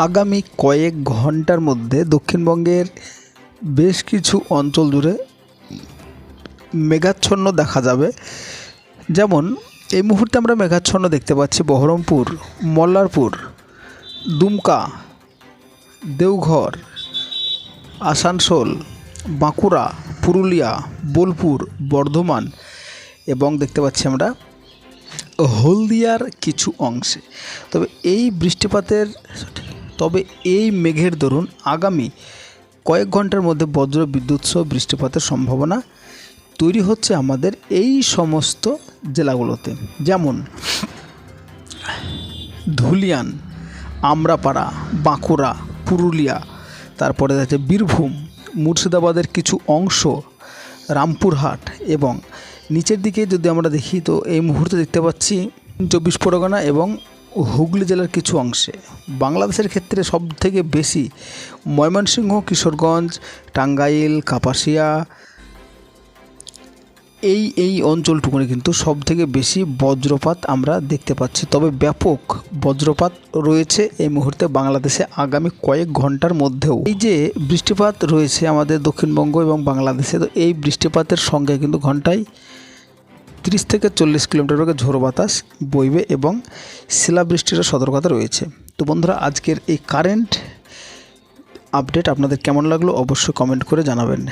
আগামী কয়েক ঘন্টার মধ্যে দক্ষিণবঙ্গের বেশ কিছু অঞ্চল জুড়ে মেঘাচ্ছন্ন দেখা যাবে। যেমন এই মুহূর্তে আমরা মেঘাচ্ছন্ন দেখতে পাচ্ছি বহরমপুর, মল্লারপুর, দুমকা, দেওঘর, আসানসোল, বাঁকুড়া, পুরুলিয়া, বোলপুর, বর্ধমান এবং দেখতে পাচ্ছি আমরা হলদিয়ার কিছু অংশে। তবে এই মেঘের দরুন আগামী কয়েক ঘন্টার মধ্যে বজ্র বিদ্যুৎ সহ বৃষ্টিপাতের সম্ভাবনা তৈরি হচ্ছে আমাদের এই সমস্ত জেলাগুলোতে, যেমন ধুলিয়ান, আমরাপাড়া, বাঁকুড়া, পুরুলিয়া, তারপরে আছে বীরভূম, মুর্শিদাবাদের কিছু অংশ, রামপুরহাট এবং নিচের দিকে যদি আমরা দেখি তো এই মুহূর্তে দেখতে পাচ্ছি 24 পরগনা এবং হুগলি জেলার কিছু অংশে। বাংলাদেশের ক্ষেত্রে সবথেকে বেশি ময়মনসিংহ, কিশোরগঞ্জ, টাঙ্গাইল, কাপাসিয়া এই অঞ্চলটুকুনে কিন্তু সবথেকে বেশি বজ্রপাত আমরা দেখতে পাচ্ছি। তবে ব্যাপক বজ্রপাত রয়েছে এই মুহূর্তে বাংলাদেশে আগামী কয়েক ঘন্টার মধ্যেও। এই যে বৃষ্টিপাত রয়েছে আমাদের দক্ষিণবঙ্গ এবং বাংলাদেশে, তো এই বৃষ্টিপাতের সঙ্গে কিন্তু ঘন্টায় 30 থেকে 40 কিলোমিটার বেগে ঝোড়ো বাতাস বইবে এবং শিলাবৃষ্টিরও সতর্কতা রয়েছে। তো বন্ধুরা, আজকের এই কারেন্ট আপডেট আপনাদের কেমন লাগলো অবশ্যই কমেন্ট করে জানাবেন।